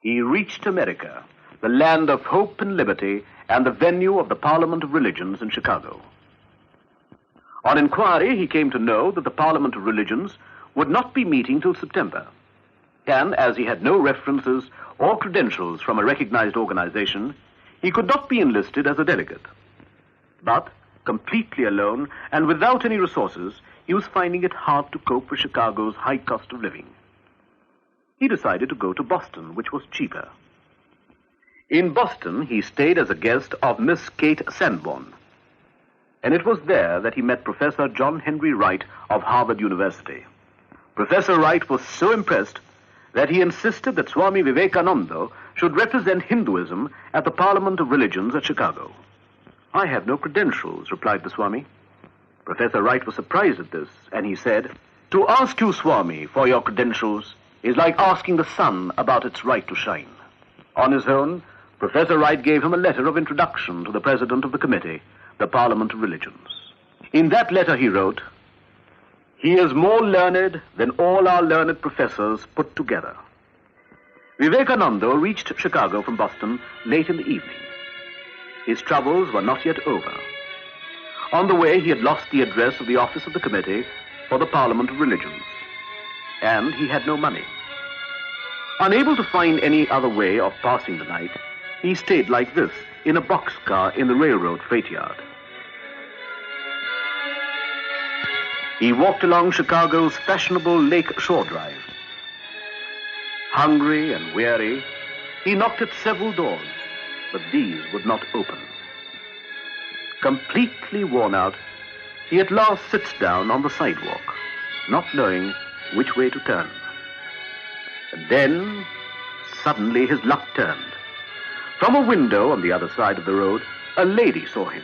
He reached America, the land of hope and liberty, and the venue of the Parliament of Religions in Chicago. On inquiry, he came to know that the Parliament of Religions would not be meeting till September, and as he had no references or credentials from a recognized organization, he could not be enlisted as a delegate. But, completely alone and without any resources, he was finding it hard to cope with Chicago's high cost of living. He decided to go to Boston, which was cheaper. In Boston, he stayed as a guest of Miss Kate Sanborn, and it was there that he met Professor John Henry Wright of Harvard University. Professor Wright was so impressed that he insisted that Swami Vivekananda should represent Hinduism at the Parliament of Religions at Chicago. "I have no credentials," replied the Swami. Professor Wright was surprised at this, and he said, "To ask you, Swami, for your credentials is like asking the sun about its right to shine." On his own, Professor Wright gave him a letter of introduction to the president of the committee, the Parliament of Religions. In that letter he wrote, "He is more learned than all our learned professors put together." Vivekananda reached Chicago from Boston late in the evening. His troubles were not yet over. On the way, he had lost the address of the office of the committee for the Parliament of Religions, and he had no money. Unable to find any other way of passing the night, he stayed like this, in a boxcar in the railroad freight yard. He walked along Chicago's fashionable Lake Shore Drive. Hungry and weary, he knocked at several doors, but these would not open. Completely worn out, he at last sits down on the sidewalk, not knowing which way to turn. And then, suddenly his luck turned. From a window on the other side of the road, a lady saw him.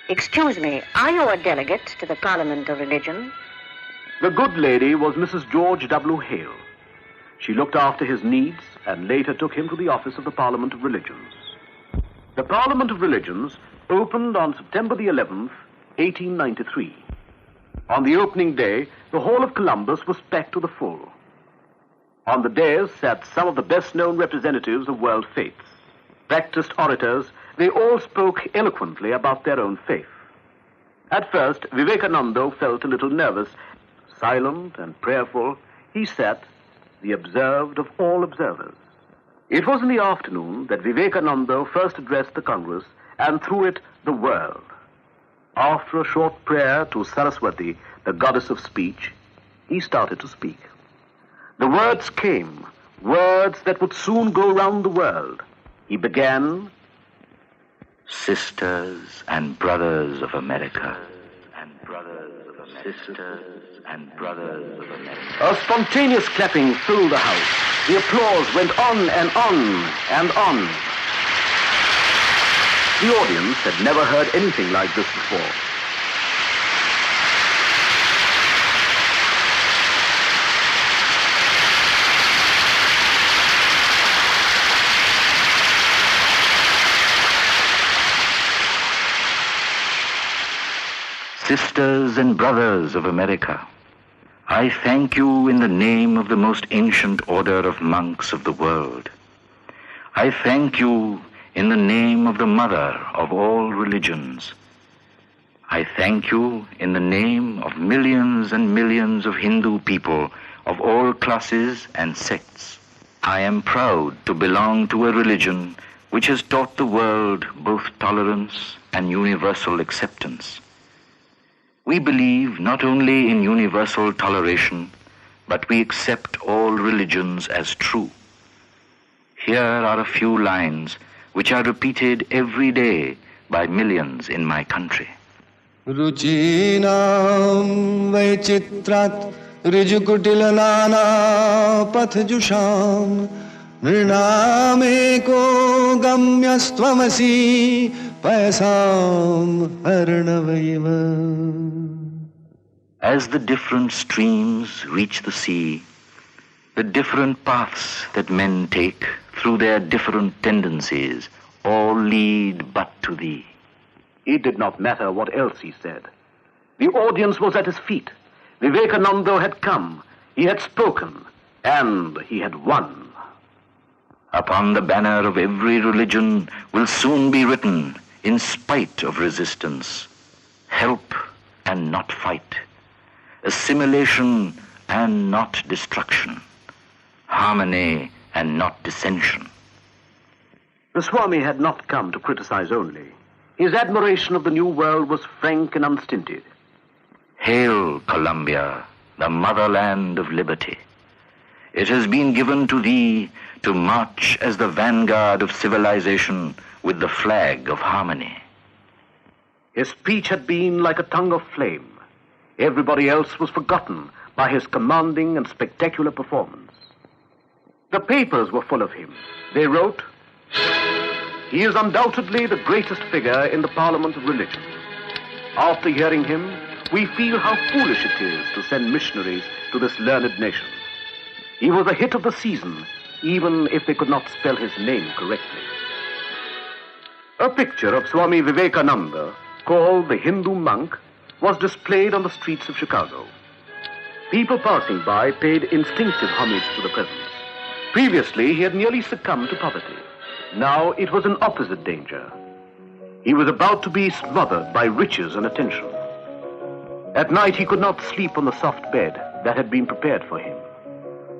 "Excuse me, are you a delegate to the Parliament of Religion?" The good lady was Mrs. George W. Hale. She looked after his needs and later took him to the office of the Parliament of Religions. The Parliament of Religions opened on September the 11th, 1893. On the opening day, the Hall of Columbus was packed to the full. On the dais sat some of the best-known representatives of world faiths. Practiced orators, they all spoke eloquently about their own faith. At first, Vivekananda felt a little nervous. Silent and prayerful, he sat, the observed of all observers. It was in the afternoon that Vivekananda first addressed the Congress, and through it, the world. After a short prayer to Saraswati, the goddess of speech, he started to speak. The words came, words that would soon go round the world. He began, "Sisters and brothers of America, sisters and brothers of America." A spontaneous clapping filled the house. The applause went on and on and on. The audience had never heard anything like this before. Sisters and brothers of America, I thank you in the name of the most ancient order of monks of the world. I thank you in the name of the mother of all religions. I thank you in the name of millions and millions of Hindu people of all classes and sects. I am proud to belong to a religion which has taught the world both tolerance and universal acceptance. We believe not only in universal toleration, but we accept all religions as true. Here are a few lines which are repeated every day by millions in my country. Ruchinam Vaichitrat Rijukutilana Pathjusham Nrinameko Gamyastvamasi Paisam Arnavaiva. As the different streams reach the sea, the different paths that men take through their different tendencies all lead but to thee. It did not matter what else he said. The audience was at his feet. Vivekananda had come, he had spoken, and he had won. Upon the banner of every religion will soon be written, in spite of resistance, help and not fight, assimilation and not destruction, harmony and not dissension. The Swami had not come to criticize only. His admiration of the new world was frank and unstinted. Hail, Columbia, the motherland of liberty. It has been given to thee to march as the vanguard of civilization with the flag of harmony. His speech had been like a tongue of flame. Everybody else was forgotten by his commanding and spectacular performance. The papers were full of him. They wrote, "He is undoubtedly the greatest figure in the Parliament of Religion. After hearing him, we feel how foolish it is to send missionaries to this learned nation. He was a hit of the season, even if they could not spell his name correctly." A picture of Swami Vivekananda, called the Hindu monk, was displayed on the streets of Chicago. People passing by paid instinctive homage to the presence. Previously, he had nearly succumbed to poverty. Now it was an opposite danger. He was about to be smothered by riches and attention. At night, he could not sleep on the soft bed that had been prepared for him.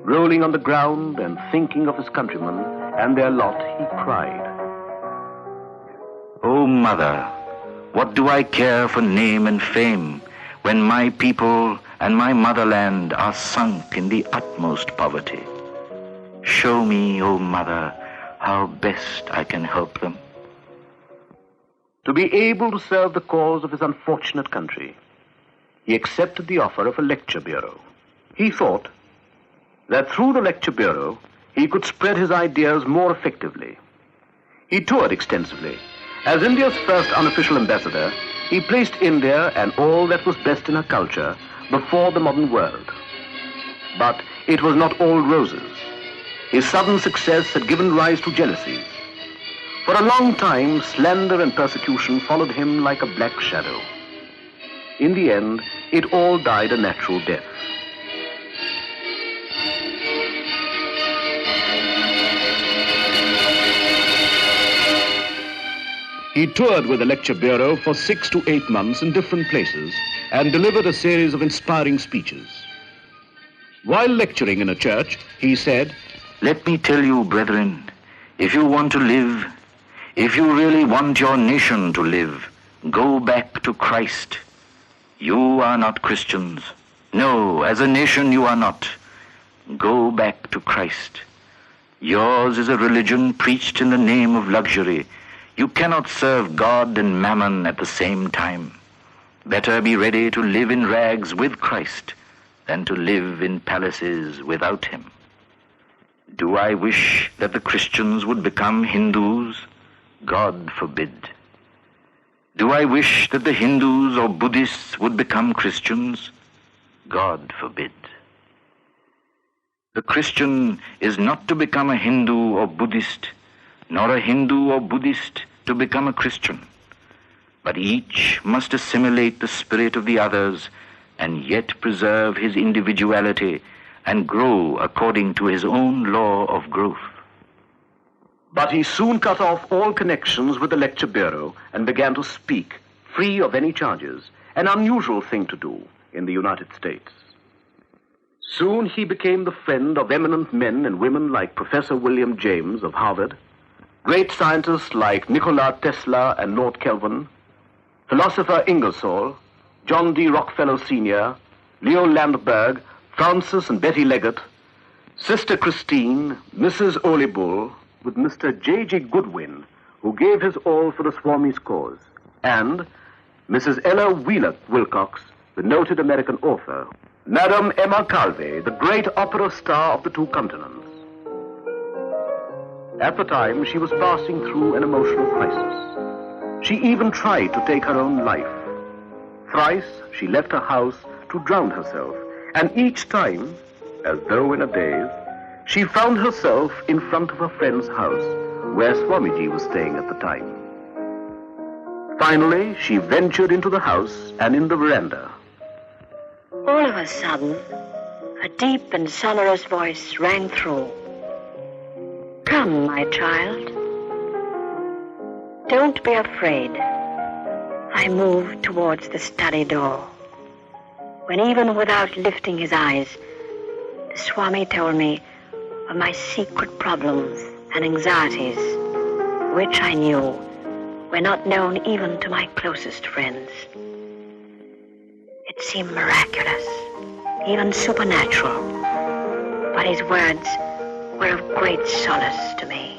Rolling on the ground and thinking of his countrymen and their lot, he cried, "O Mother, what do I care for name and fame when my people and my motherland are sunk in the utmost poverty? Show me, O Mother, how best I can help them." To be able to serve the cause of his unfortunate country, he accepted the offer of a lecture bureau. He thought that through the lecture bureau, he could spread his ideas more effectively. He toured extensively. As India's first unofficial ambassador, he placed India and all that was best in her culture before the modern world. But it was not all roses. His sudden success had given rise to jealousies. For a long time, slander and persecution followed him like a black shadow. In the end, it all died a natural death. He toured with the lecture bureau for 6 to 8 months in different places and delivered a series of inspiring speeches. While lecturing in a church, he said, "Let me tell you, brethren, if you want to live, if you really want your nation to live, go back to Christ. You are not Christians. No, as a nation you are not. Go back to Christ. Yours is a religion preached in the name of luxury. You cannot serve God and mammon at the same time. Better be ready to live in rags with Christ than to live in palaces without him." Do I wish that the Christians would become Hindus? God forbid. Do I wish that the Hindus or Buddhists would become Christians? God forbid. The Christian is not to become a Hindu or Buddhist, nor a Hindu or Buddhist to become a Christian, but each must assimilate the spirit of the others and yet preserve his individuality and grow according to his own law of growth. But he soon cut off all connections with the lecture bureau and began to speak, free of any charges, an unusual thing to do in the United States. Soon he became the friend of eminent men and women like Professor William James of Harvard, great scientists like Nikola Tesla and Lord Kelvin, philosopher Ingersoll, John D. Rockefeller Sr., Leo Landberg, Francis and Betty Leggett, Sister Christine, Mrs. Olibull, with Mr. J.G. Goodwin, who gave his all for the Swami's cause, and Mrs. Ella Wheeler Wilcox, the noted American author, Madame Emma Calvé, the great opera star of the two continents. At the time, she was passing through an emotional crisis. She even tried to take her own life. Thrice, she left her house to drown herself, and each time, as though in a daze, she found herself in front of her friend's house, where Swamiji was staying at the time. Finally, she ventured into the house and in the veranda. All of a sudden, a deep and sonorous voice rang through. Come, my child. Don't be afraid. I moved towards the study door, when even without lifting his eyes, the Swami told me of my secret problems and anxieties, which I knew were not known even to my closest friends. It seemed miraculous, even supernatural, but his words were of great solace to me.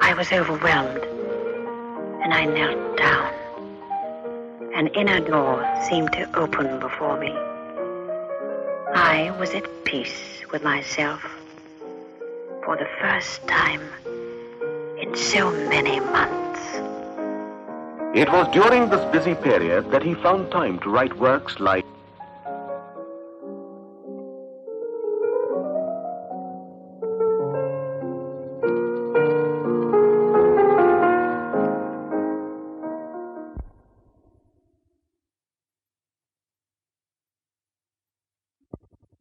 I was overwhelmed, and I knelt down. An inner door seemed to open before me. I was at peace with myself for the first time in so many months. It was during this busy period that he found time to write works like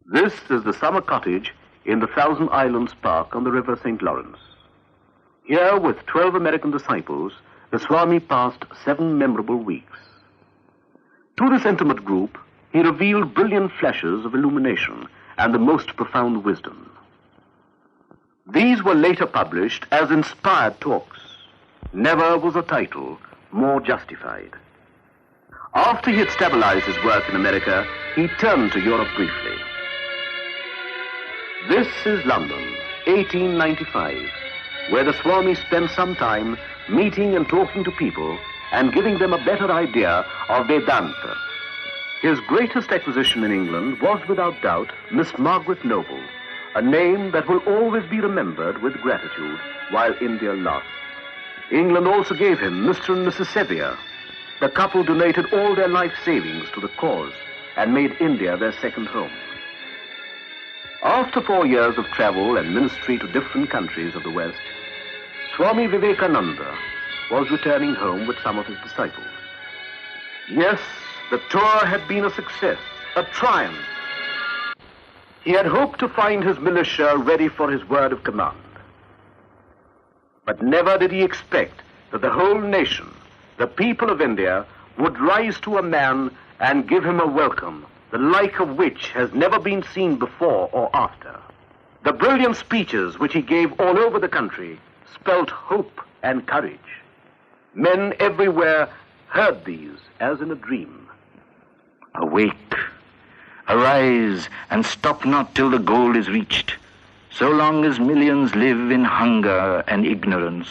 This is the summer cottage in the Thousand Islands Park on the river St. Lawrence. Here, with 12 American disciples, the Swami passed 7 memorable weeks. To this intimate group, he revealed brilliant flashes of illumination and the most profound wisdom. These were later published as inspired talks. Never was a title more justified. After he had stabilized his work in America, he turned to Europe briefly. This is London, 1895, where the Swami spent some time meeting and talking to people and giving them a better idea of Vedanta. His greatest acquisition in England was without doubt Miss Margaret Noble, a name that will always be remembered with gratitude while India lasts. England also gave him Mr. and Mrs. Sevier. The couple donated all their life savings to the cause and made India their second home. After 4 years of travel and ministry to different countries of the West, Swami Vivekananda was returning home with some of his disciples. Yes, the tour had been a success, a triumph. He had hoped to find his militia ready for his word of command. But never did he expect that the whole nation, the people of India, would rise to a man and give him a welcome, the like of which has never been seen before or after. The brilliant speeches which he gave all over the country spelt hope and courage. Men everywhere heard these as in a dream. Awake, arise, and stop not till the goal is reached. So long as millions live in hunger and ignorance,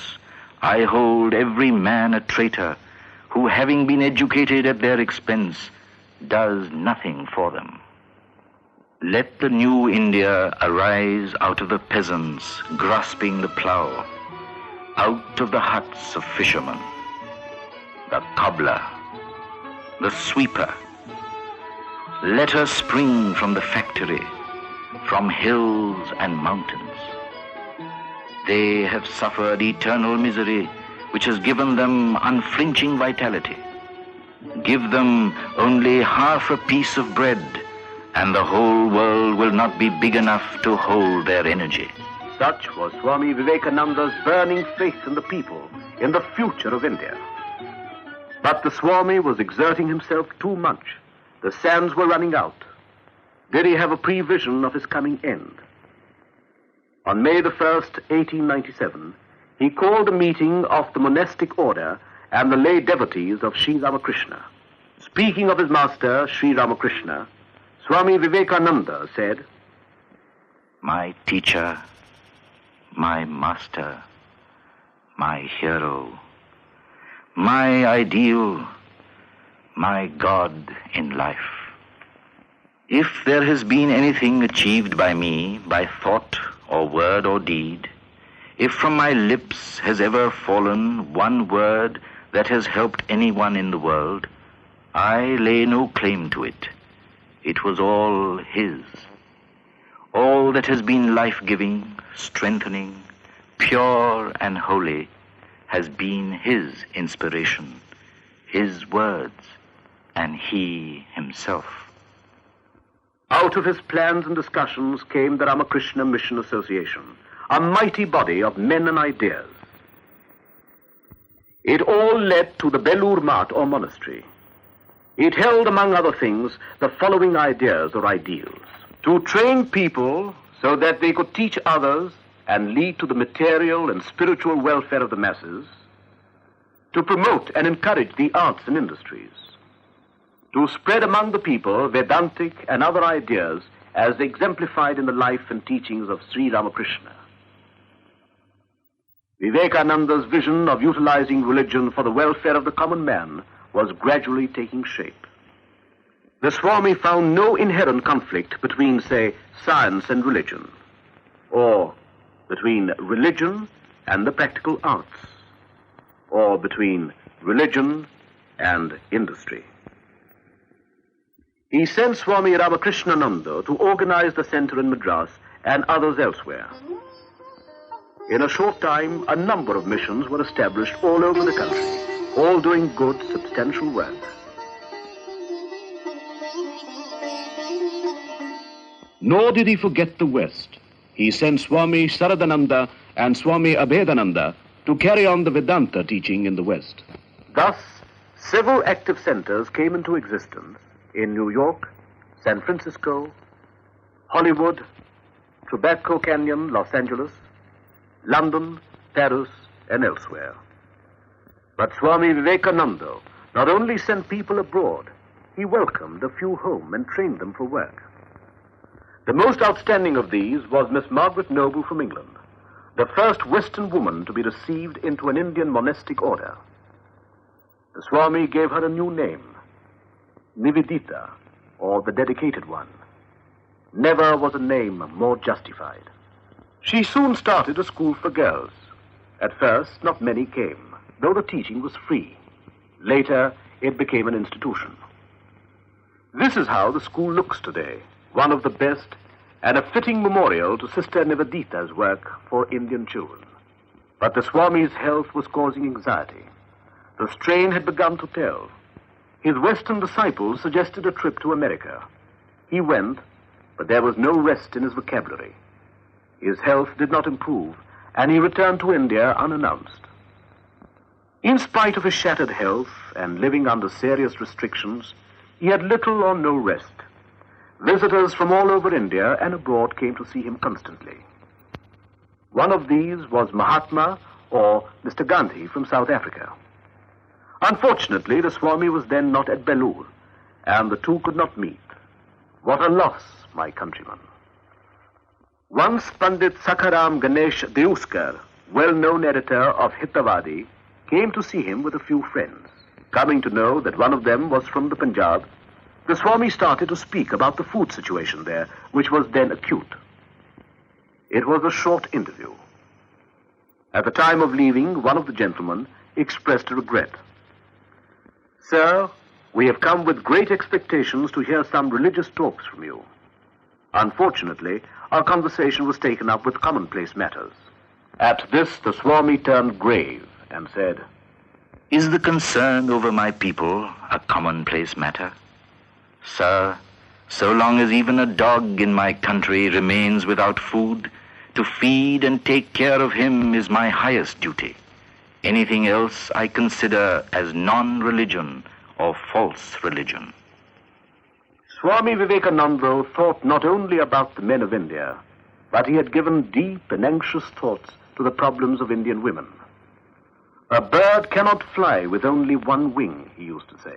I hold every man a traitor, who, having been educated at their expense, does nothing for them. Let the new India arise out of the peasants grasping the plough, out of the huts of fishermen, the cobbler, the sweeper. Let her spring from the factory, from hills and mountains. They have suffered eternal misery, which has given them unflinching vitality. Give them only half a piece of bread, and the whole world will not be big enough to hold their energy. Such was Swami Vivekananda's burning faith in the people, in the future of India. But the Swami was exerting himself too much. The sands were running out. Did he have a prevision of his coming end? On May the 1st, 1897, he called a meeting of the monastic order and the lay devotees of Sri Ramakrishna. Speaking of his master, Sri Ramakrishna, Swami Vivekananda said, My teacher, my master, my hero, my ideal, my God in life. If there has been anything achieved by me, by thought or word or deed, if from my lips has ever fallen one word that has helped anyone in the world, I lay no claim to it. It was all his. All that has been life-giving, strengthening, pure and holy has been his inspiration, his words, and he himself. Out of his plans and discussions came the Ramakrishna Mission Association, a mighty body of men and ideas. It all led to the Belur Math or monastery. It held, among other things, the following ideas or ideals: to train people so that they could teach others and lead to the material and spiritual welfare of the masses, to promote and encourage the arts and industries, to spread among the people Vedantic and other ideas as exemplified in the life and teachings of Sri Ramakrishna. Vivekananda's vision of utilizing religion for the welfare of the common man was gradually taking shape. The Swami found no inherent conflict between, say, science and religion, or between religion and the practical arts, or between religion and industry. He sent Swami Ramakrishnananda to organize the center in Madras and others elsewhere. In a short time, a number of missions were established all over the country, all doing good, substantial work. Nor did he forget the West. He sent Swami Saradananda and Swami Abhedananda to carry on the Vedanta teaching in the West. Thus, several active centers came into existence in New York, San Francisco, Hollywood, Tobacco Canyon, Los Angeles, London, Paris, and elsewhere. But Swami Vivekananda not only sent people abroad, he welcomed a few home and trained them for work. The most outstanding of these was Miss Margaret Noble from England, the first Western woman to be received into an Indian monastic order. The Swami gave her a new name, Nivedita, or the dedicated one. Never was a name more justified. She soon started a school for girls. At first, not many came, though the teaching was free. Later, it became an institution. This is how the school looks today, one of the best and a fitting memorial to Sister Nivedita's work for Indian children. But the Swami's health was causing anxiety. The strain had begun to tell. His Western disciples suggested a trip to America. He went, but there was no rest in his vocabulary. His health did not improve, and he returned to India unannounced. In spite of his shattered health and living under serious restrictions, he had little or no rest. Visitors from all over India and abroad came to see him constantly. One of these was Mahatma, or Mr. Gandhi from South Africa. Unfortunately, the Swami was then not at Belur, and the two could not meet. What a loss, my countrymen. Once Pandit Sakharam Ganesh Deuskar, well-known editor of Hitavadi, came to see him with a few friends. Coming to know that one of them was from the Punjab, the Swami started to speak about the food situation there, which was then acute. It was a short interview. At the time of leaving, one of the gentlemen expressed a regret. "Sir, we have come with great expectations to hear some religious talks from you. Unfortunately, our conversation was taken up with commonplace matters." At this, the Swami turned grave and said, Is the concern over my people a commonplace matter? Sir, so long as even a dog in my country remains without food, to feed and take care of him is my highest duty. Anything else I consider as non-religion or false religion. Swami Vivekananda thought not only about the men of India, but he had given deep and anxious thoughts to the problems of Indian women. A bird cannot fly with only one wing, he used to say.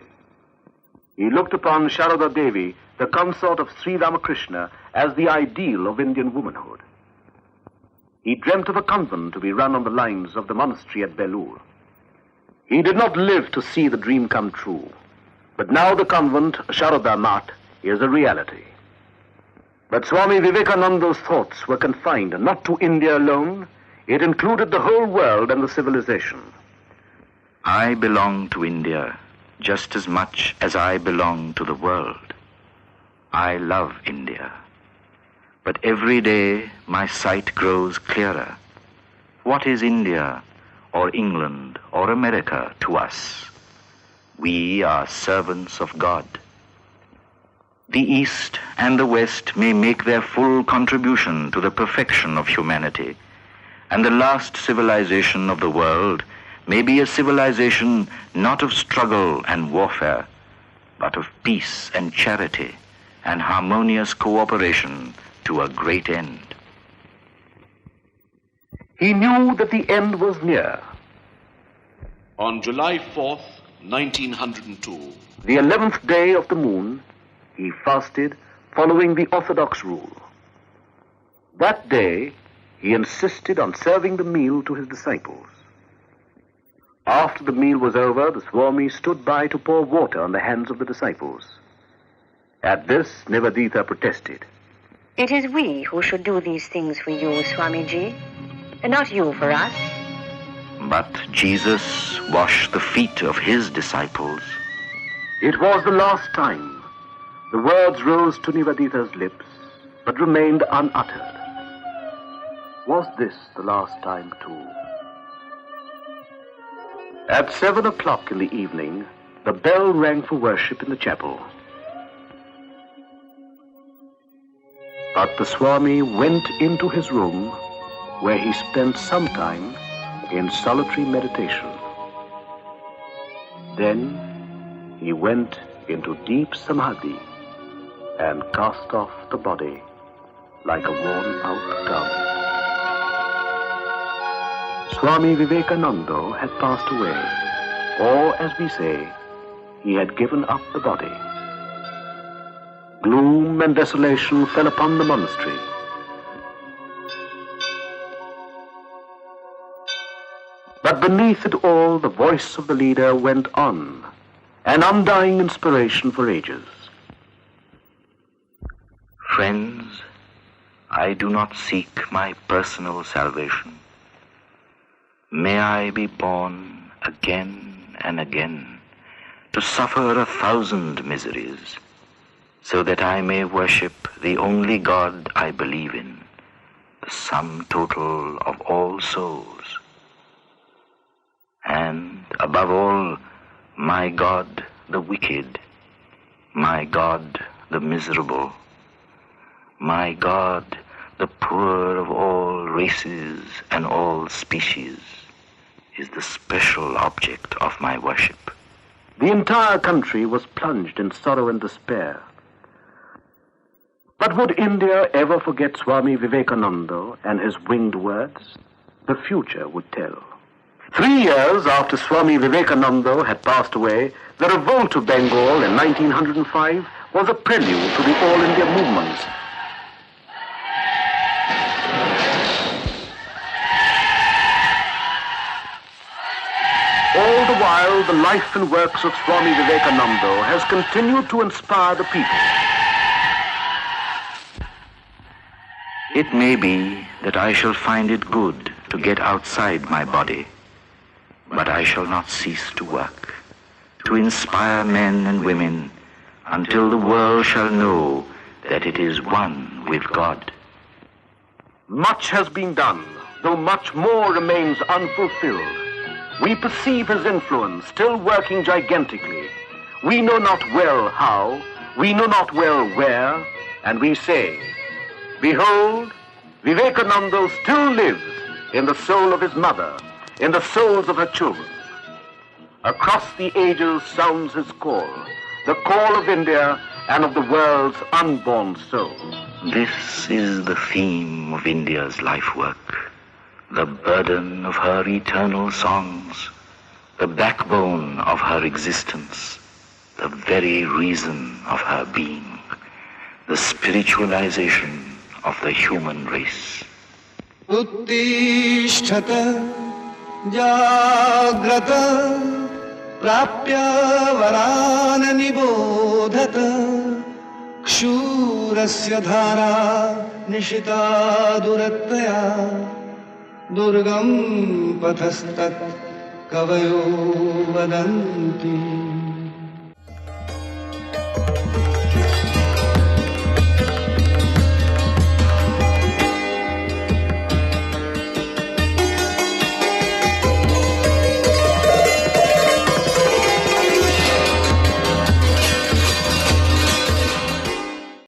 He looked upon Sharada Devi, the consort of Sri Ramakrishna, as the ideal of Indian womanhood. He dreamt of a convent to be run on the lines of the monastery at Belur. He did not live to see the dream come true, but now the convent, Sharada Math, is a reality. But Swami Vivekananda's thoughts were confined not to India alone. It included the whole world and the civilization. I belong to India just as much as I belong to the world. I love India. But every day my sight grows clearer. What is India or England or America to us? We are servants of God. The East and the West may make their full contribution to the perfection of humanity, and the last civilization of the world may be a civilization not of struggle and warfare, but of peace and charity and harmonious cooperation to a great end. He knew that the end was near. On July 4th, 1902, the 11th day of the moon, he fasted following the orthodox rule. That day, he insisted on serving the meal to his disciples. After the meal was over, the Swami stood by to pour water on the hands of the disciples. At this, Nivedita protested. It is we who should do these things for you, Swamiji, and not you for us. But Jesus washed the feet of his disciples. It was the last time. The words rose to Nivedita's lips, but remained unuttered. Was this the last time too? At 7 o'clock in the evening, the bell rang for worship in the chapel. But the Swami went into his room, where he spent some time in solitary meditation. Then he went into deep samadhi and cast off the body like a worn-out garment. Swami Vivekananda had passed away, or, as we say, he had given up the body. Gloom and desolation fell upon the monastery. But beneath it all, the voice of the leader went on, an undying inspiration for ages. Friends, I do not seek my personal salvation. May I be born again and again to suffer 1,000 miseries, so that I may worship the only God I believe in, the sum total of all souls. And, above all, my God the wicked, my God the miserable, my God the poor of all races and all species, is the special object of my worship. The entire country was plunged in sorrow and despair. But would India ever forget Swami Vivekananda and his winged words? The future would tell. 3 years after Swami Vivekananda had passed away, the revolt of Bengal in 1905 was a prelude to the All India movements. All the while, the life and works of Swami Vivekananda has continued to inspire the people. It may be that I shall find it good to get outside my body, but I shall not cease to work, to inspire men and women until the world shall know that it is one with God. Much has been done, though much more remains unfulfilled. We perceive his influence still working gigantically. We know not well how, we know not well where, and we say, behold, Vivekananda still lives in the soul of his mother, in the souls of her children. Across the ages sounds his call, the call of India and of the world's unborn soul. This is the theme of India's life work, the burden of her eternal songs, the backbone of her existence, the very reason of her being, the spiritualization of the human race. Uttishthat jagrata prapya varan nibodhat kshurasya dhara nishita duratya Durgam pathastat kavayo vadanti